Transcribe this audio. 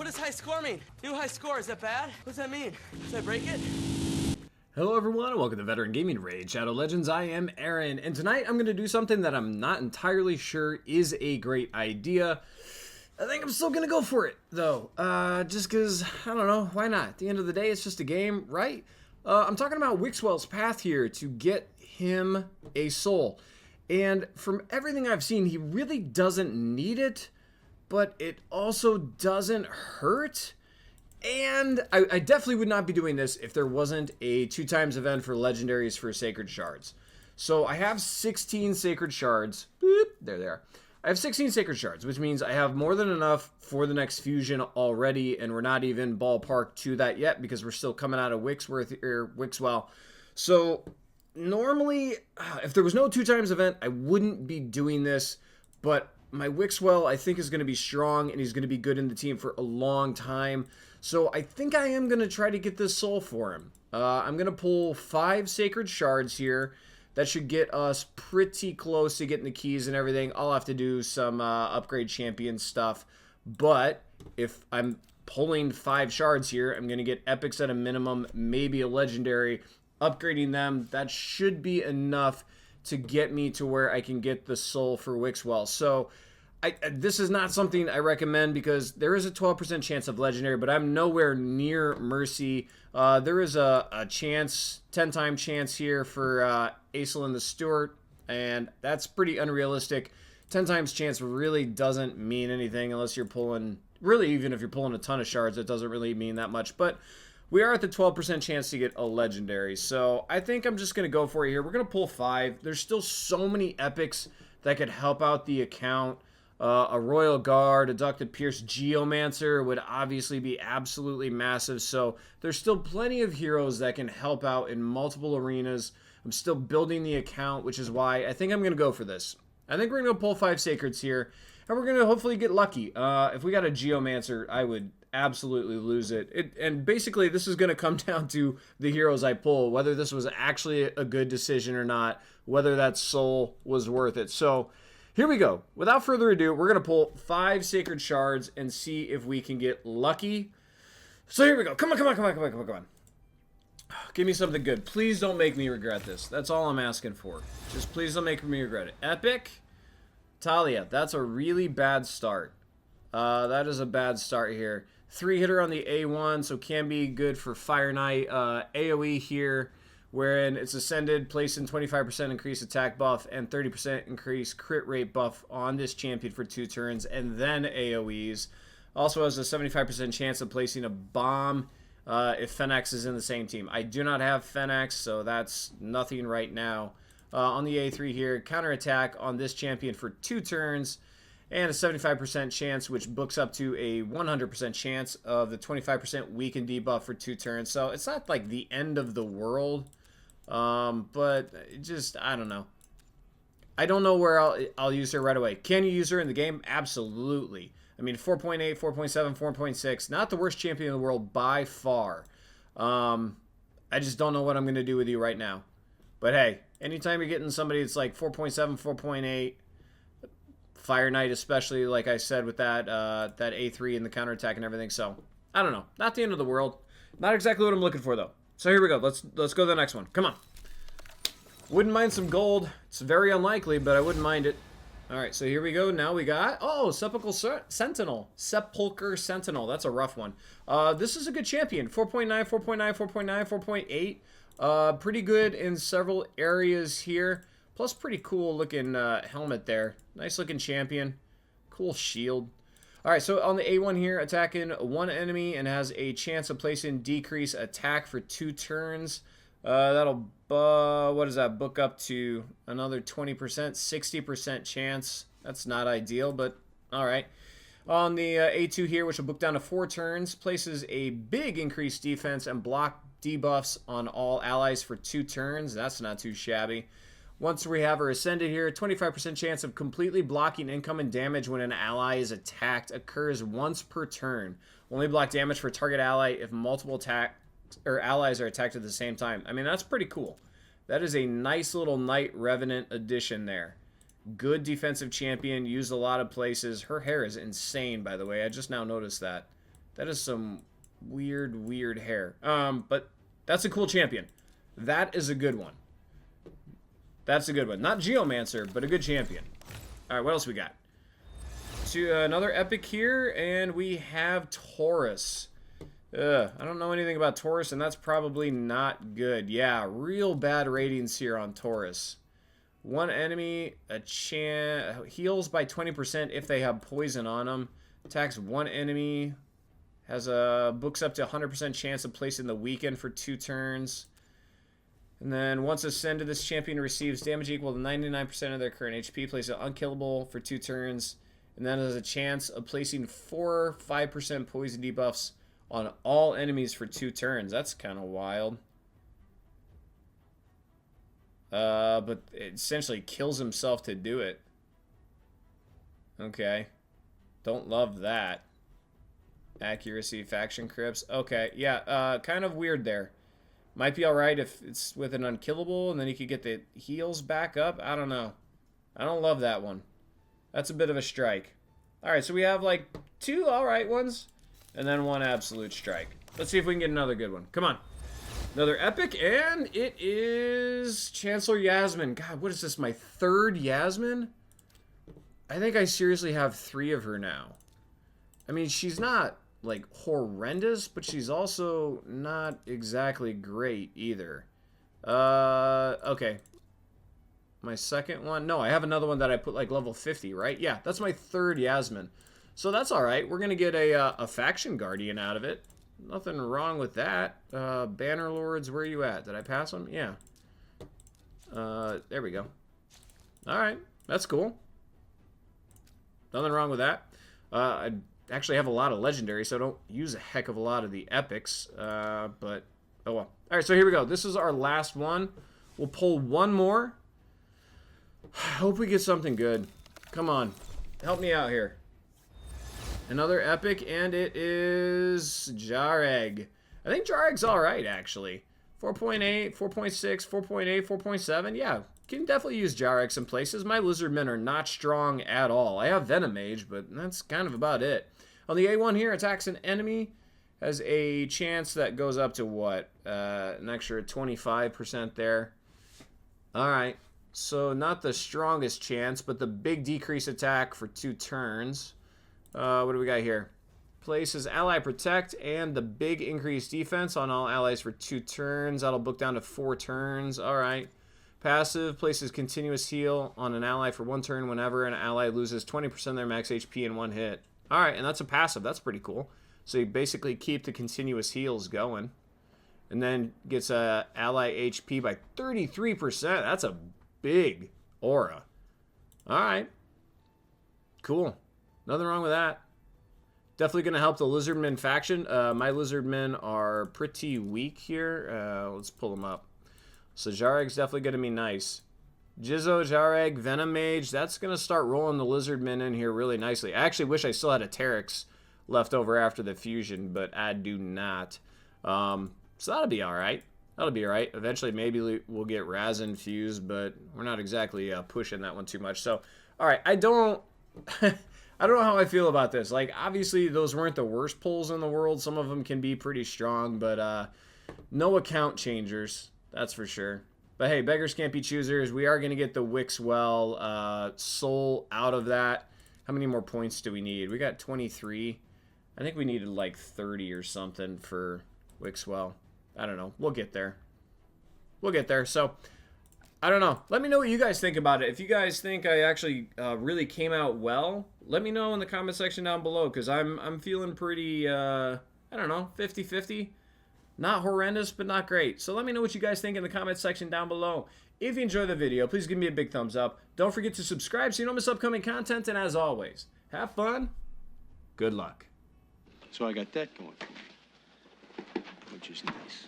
What does high score mean? New high score, is that bad? What does that mean? Should I break it? Hello everyone and welcome to Veteran Gaming Raid Shadow Legends. I am Aaron, and tonight I'm going to do something that I'm not entirely sure is a great idea. I think I'm still going to go for it, though, just because, I don't know, why not? At the end of the day, it's just a game, right? I'm talking about Wixwell's path here to get him a soul. And from everything I've seen, he really doesn't need it, but it also doesn't hurt. And I definitely would not be doing this if there wasn't a 2x event for legendaries for Sacred Shards. So I have 16 Sacred Shards. Boop, there they are. I have 16 Sacred Shards, which means I have more than enough for the next fusion already, and we're not even ballpark to that yet because we're still coming out of Wixwell. So normally, if there was no 2x event, I wouldn't be doing this, but my Wixwell, I think, is going to be strong, and he's going to be good in the team for a long time. So I think I am going to try to get this soul for him. I'm going to pull 5 Sacred Shards here. That should get us pretty close to getting the keys and everything. I'll have to do some upgrade champion stuff. But if I'm pulling 5 shards here, I'm going to get epics at a minimum, maybe a legendary. Upgrading them, that should be enough to get me to where I can get the soul for Wixwell. So this is not something I recommend because there is a 12% chance of legendary, but I'm nowhere near Mercy. There is a chance, 10-time chance here for Acelyn the Steward, and that's pretty unrealistic. 10 times chance really doesn't mean anything unless you're pulling, really even if you're pulling a ton of shards, it doesn't really mean that much. But we are at the 12% chance to get a legendary, so I think I'm just going to go for it here. We're going to pull 5. There's still so many epics that could help out the account. A Royal Guard, a Ducted Pierce, Geomancer would obviously be absolutely massive, so there's still plenty of heroes that can help out in multiple arenas. I'm still building the account, which is why I think I'm going to go for this. I think we're going to pull 5 Sacreds here, and we're going to hopefully get lucky. If we got a Geomancer, I would absolutely lose it. And basically, this is going to come down to the heroes I pull, whether this was actually a good decision or not, whether that soul was worth it. So here we go. Without further ado, we're going to pull 5 Sacred Shards and see if we can get lucky. So here we go. Come on. Give me something good. Please don't make me regret this. That's all I'm asking for. Just please don't make me regret it. Epic. Talia. That's a really bad start. That is a bad start here. 3-hitter on the A1, so can be good for Fire Knight. AoE here, wherein it's ascended, placed in 25% increased attack buff and 30% increased crit rate buff on this champion for 2 turns, and then AoEs. Also has a 75% chance of placing a bomb if Fennex is in the same team. I do not have Fennex, so that's nothing right now. On the A3 here, counterattack on this champion for 2 turns, and a 75% chance, which books up to a 100% chance of the 25% weaken debuff for 2 turns. So it's not like the end of the world, but just, I don't know. I don't know where I'll use her right away. Can you use her in the game? Absolutely. I mean, 4.8, 4.7, 4.6, not the worst champion in the world by far. I just don't know what I'm going to do with you right now. But hey, anytime you're getting somebody that's like 4.7, 4.8, Fire Knight especially, like I said, with that that A3 and the counterattack and everything. So, I don't know. Not the end of the world. Not exactly what I'm looking for, though. So here we go. Let's go to the next one. Come on. Wouldn't mind some gold. It's very unlikely, but I wouldn't mind it. All right, so here we go. Now we got, Sepulchre Sentinel. Sepulchre Sentinel. That's a rough one. This is a good champion. 4.9, 4.9, 4.9, 4.8. Pretty good in several areas here. Plus, pretty cool looking helmet there. Nice looking champion. Cool shield. Alright, so on the A1 here, attacking 1 enemy and has a chance of placing decrease attack for 2 turns. That'll, what does that book up to? Another 20%, 60% chance. That's not ideal, but alright. On the A2 here, which will book down to 4 turns, places a big increased defense and block debuffs on all allies for 2 turns. That's not too shabby. Once we have her ascended here, 25% chance of completely blocking incoming damage when an ally is attacked occurs once per turn. Only block damage for target ally if multiple allies are attacked at the same time. I mean, that's pretty cool. That is a nice little Knight Revenant addition there. Good defensive champion, used a lot of places. Her hair is insane, by the way. I just now noticed that. That is some weird hair. But that's a cool champion. That is a good one. That's a good one. Not Geomancer, but a good champion. Alright, what else we got? Another epic here, and we have Taurus. I don't know anything about Taurus, and that's probably not good. Yeah, real bad ratings here on Taurus. One enemy heals by 20% if they have poison on them. Attacks one enemy. Has books up to 100% chance of placing the weaken for 2 turns. And then once ascended, this champion receives damage equal to 99% of their current HP. Places unkillable for 2 turns. And then has a chance of placing 4 5% poison debuffs on all enemies for 2 turns. That's kind of wild. But it essentially kills himself to do it. Okay. Don't love that. Accuracy, faction crypts. Okay, yeah, kind of weird there. Might be alright if it's with an unkillable and then you could get the heals back up. I don't know. I don't love that one. That's a bit of a strike. Alright, so we have like 2 alright ones and then 1 absolute strike. Let's see if we can get another good one. Come on. Another epic, and it is Chancellor Yasmin. God, what is this, my 3rd Yasmin? I think I seriously have 3 of her now. I mean, she's not, like, horrendous, but she's also not exactly great either. Okay. My second one? No, I have another one that I put, like, level 50, right? Yeah, that's my 3rd Yasmin. So that's alright. We're going to get a Faction Guardian out of it. Nothing wrong with that. Banner Lords, where are you at? Did I pass them? Yeah. There we go. Alright, that's cool. Nothing wrong with that. I actually have a lot of legendary, so I don't use a heck of a lot of the epics. But, oh well. Alright, so here we go. This is our last one. We'll pull one more. Hope we get something good. Come on. Help me out here. Another epic, and it is Jareg. I think Jareg's alright, actually. 4.8, 4.6, 4.8, 4.7. Yeah, can definitely use Jareg some places. My lizardmen are not strong at all. I have Venom Mage, but that's kind of about it. On the A1 here, attacks an enemy. Has a chance that goes up to what? An extra 25% there. Alright, so not the strongest chance, but the big decrease attack for 2 turns. What do we got here? Places ally protect and the big increased defense on all allies for 2 turns. That'll book down to 4 turns. Alright. Passive places continuous heal on an ally for 1 turn whenever an ally loses 20% of their max HP in 1 hit. Alright, and that's a passive. That's pretty cool. So you basically keep the continuous heals going. And then gets ally HP by 33%. That's a big aura. Alright. Cool. Nothing wrong with that. Definitely going to help the Lizardmen faction. My Lizardmen are pretty weak here. Let's pull them up. So Jareg's definitely going to be nice. Jizzo, Jareg, Venom Mage. That's going to start rolling the Lizardmen in here really nicely. I actually wish I still had a Teryx left over after the fusion, but I do not. So that'll be alright. That'll be alright. Eventually maybe we'll get Raz infused, but we're not exactly pushing that one too much. So, alright. I don't know how I feel about this. Like, obviously, those weren't the worst pulls in the world. Some of them can be pretty strong, but no account changers. That's for sure. But hey, beggars can't be choosers. We are going to get the Wixwell soul out of that. How many more points do we need? We got 23. I think we needed like 30 or something for Wixwell. I don't know. We'll get there. We'll get there. So, I don't know. Let me know what you guys think about it. If you guys think I actually really came out well, let me know in the comment section down below, because I'm feeling pretty, I don't know, 50-50. Not horrendous, but not great. So let me know what you guys think in the comment section down below. If you enjoyed the video, please give me a big thumbs up. Don't forget to subscribe so you don't miss upcoming content. And as always, have fun. Good luck. So I got that going for me, which is nice.